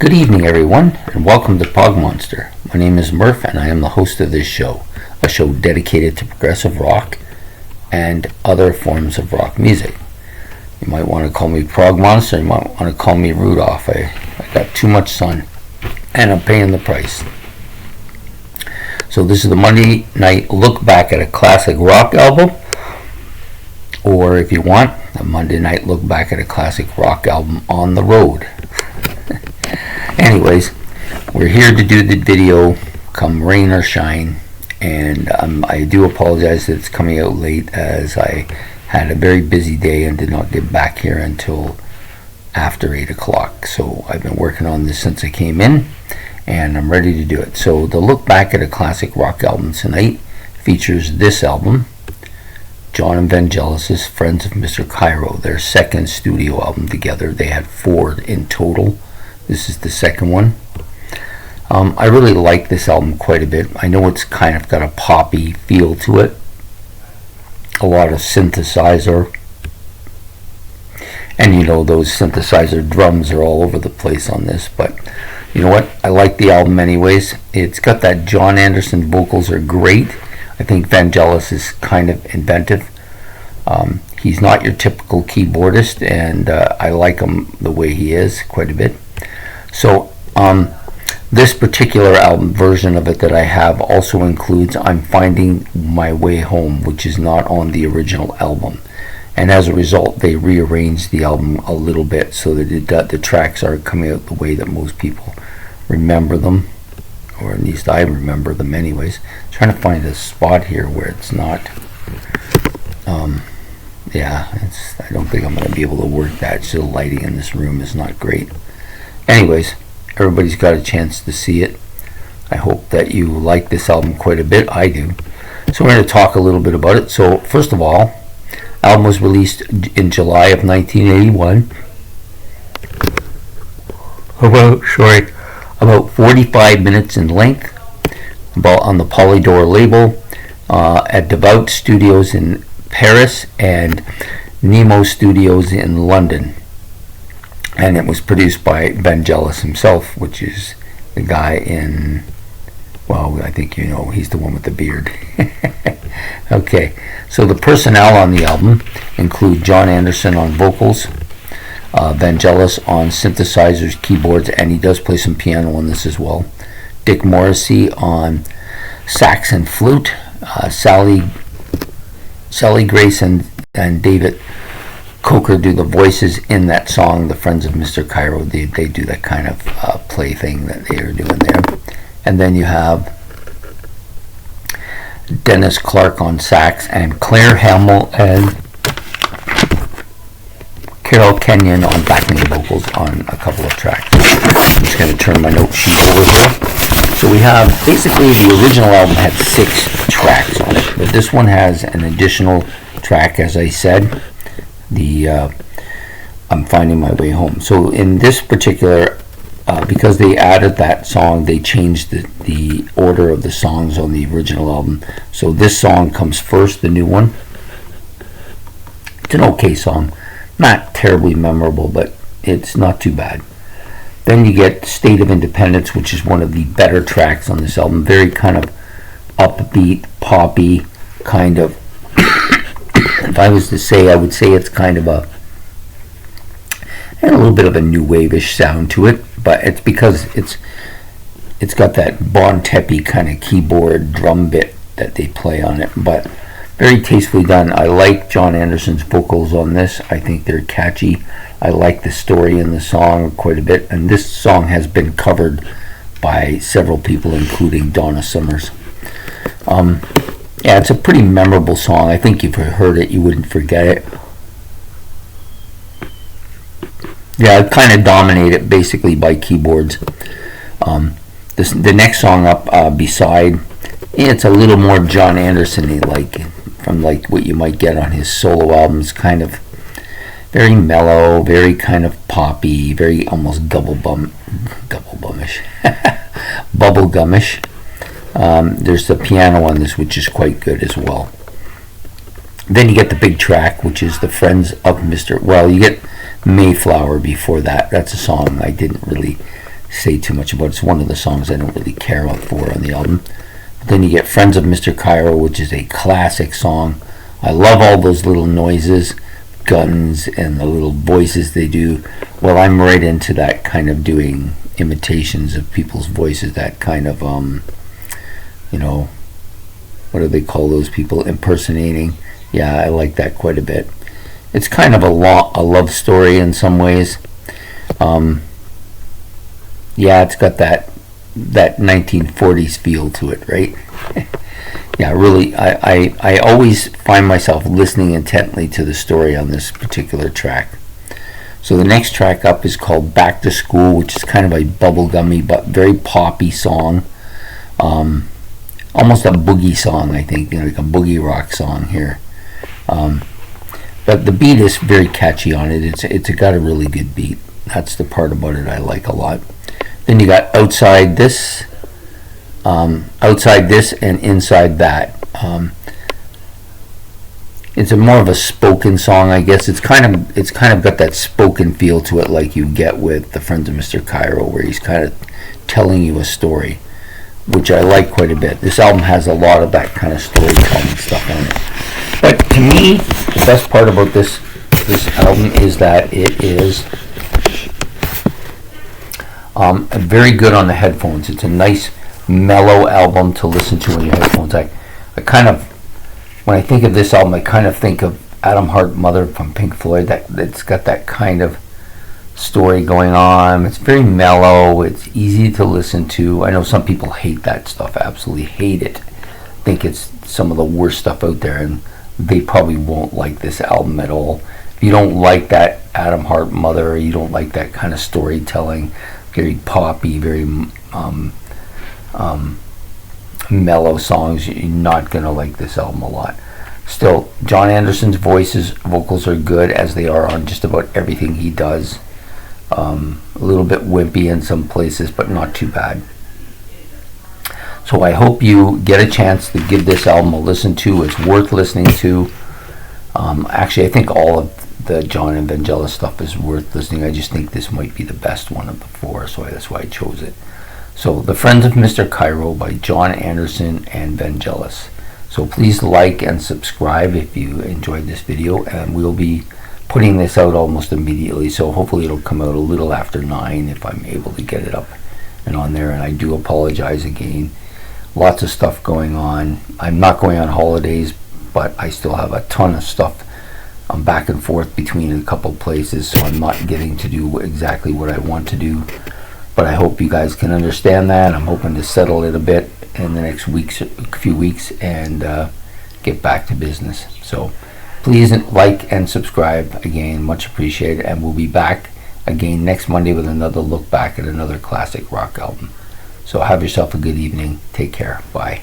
Good evening, everyone, and welcome to Prog Monster. My name is Murph, and I am the host of this show, a show dedicated to progressive rock and other forms of rock music. You might want to call me Prog Monster, you might want to call me Rudolph. I got too much sun, and I'm paying the price. So this is the Monday night look back at a classic rock album, or if you want, a Monday night look back at a classic rock album on the road. Anyways, we're here to do the video come rain or shine, and I do apologize that it's coming out late, as I had a very busy day and did not get back here until after 8 o'clock. So I've been working on this since I came in, and I'm ready to do it. So the look back at a classic rock album tonight features this album, Jon And Vangelis' Friends of Mr.Cairo, their second studio album together. They had 4 in total. This is the second one. I really like this album quite a bit. I know it's kind of got a poppy feel to it. A lot of synthesizer. And you know, those synthesizer drums are all over the place on this. But you know what? I like the album anyways. It's got that Jon Anderson vocals are great. I think Vangelis is kind of inventive. He's not your typical keyboardist, and I like him the way he is quite a bit. So this particular album version of it that I have also includes I'm Finding My Way Home, which is not on the original album. And as a result, they rearranged the album a little bit so that the tracks are coming out the way that most people remember them, or at least I remember them anyways. I'm trying to find a spot here where it's not I don't think I'm going to be able to work that. So the lighting in this room is not great. Anyways, everybody's got a chance to see it. I hope that you like this album quite a bit. I do. So we're going to talk a little bit about it. So first of all, the album was released in July of 1981. About 45 minutes in length, on the Polydor label, at Devout Studios in Paris and Nemo Studios in London. And it was produced by Vangelis himself, which is the guy in, well, I think you know, he's the one with the beard. Okay, so the personnel on the album include Jon Anderson on vocals, Vangelis on synthesizers, keyboards, and he does play some piano on this as well. Dick Morrissey on sax and flute, Sally Grace and David Coker do the voices in that song, The Friends of Mr.Cairo. They do that kind of play thing that they are doing there. And then you have Dennis Clark on sax, and Claire Hamill and Carol Kenyon on backing vocals on a couple of tracks. I'm just going to turn my note sheet over here. So we have, basically the original album had 6 tracks on it, but this one has an additional track, as I said, the I'm Finding My Way Home. So in this particular, because they added that song, they changed the order of the songs on the original album. So this song comes first, the new one. It's an okay song. Not terribly memorable, but it's not too bad. Then you get State of Independence, which is one of the better tracks on this album. Very kind of upbeat, poppy, kind of, if I was to say, I would say it's kind of a little bit of a new wave-ish sound to it, but it's because it's got that Bon Teppy kind of keyboard drum bit that they play on it, but very tastefully done. I like Jon Anderson's vocals on this. I think they're catchy. I like the story in the song quite a bit, and this song has been covered by several people, including Donna Summers. Yeah, it's a pretty memorable song. I think if you heard it, you wouldn't forget it. Yeah, it kind of dominated basically by keyboards. The next song up, Beside, it's a little more Jon Anderson-y, from what you might get on his solo albums. Kind of very mellow, very kind of poppy, very almost bubblegumish. There's the piano on this, which is quite good as well. Then you get the big track, which is The Friends of Mr. Well, you get Mayflower before that. That's a song I didn't really say too much about it. It's one of the songs I don't really care for on the album. But then you get Friends of Mr. Cairo, which is a classic song. I love all those little noises, guns, and the little voices they do. Well, I'm right into that kind of doing imitations of people's voices, that kind of, you know, what do they call those people? Impersonating. Yeah, I like that quite a bit. It's kind of a love story in some ways. Yeah, it's got that 1940s feel to it, right? Yeah, really, I always find myself listening intently to the story on this particular track. So the next track up is called Back to School, which is kind of a bubblegummy but very poppy song. Almost a boogie song, I think, like a boogie rock song here. But the beat is very catchy on it. It's got a really good beat. That's the part about it I like a lot. Then you got Outside This, and Inside That. It's more of a spoken song, I guess. It's kind of got that spoken feel to it, like you get with the Friends of Mr. Cairo, where he's kind of telling you a story, which I like quite a bit. This album has a lot of that kind of storytelling stuff on it. But to me, the best part about this album is that it is very good on the headphones. It's a nice, mellow album to listen to on your headphones. I kind of, when I think of this album, I kind of think of Adam Hart Mother from Pink Floyd. It's got that kind of story going on. It's very mellow. It's easy to listen to. I know some people hate that stuff, absolutely hate it. Think it's some of the worst stuff out there, and they probably won't like this album at all. If you don't like that Adam Hart Mother, or you don't like that kind of storytelling, very poppy, very mellow songs, you're not going to like this album a lot. Still, Jon Anderson's vocals are good, as they are on just about everything he does. A little bit wimpy in some places, but not too bad. So I hope you get a chance to give this album a listen to. It's worth listening to. Actually, I think all of the Jon and Vangelis stuff is worth listening. I just think this might be the best one of the four, so that's why I chose it. So, The Friends of Mr. Cairo by Jon Anderson and Vangelis. So please like and subscribe if you enjoyed this video, and we'll be putting this out almost immediately, so hopefully it'll come out a little after 9 if I'm able to get it up and on there. And I do apologize again. Lots of stuff going on. I'm not going on holidays, but I still have a ton of stuff. I'm back and forth between a couple places, so I'm not getting to do exactly what I want to do. But I hope you guys can understand that. I'm hoping to settle it a bit in the next few weeks and get back to business. So please like and subscribe again, much appreciated. And we'll be back again next Monday with another look back at another classic rock album. So have yourself a good evening. Take care. Bye.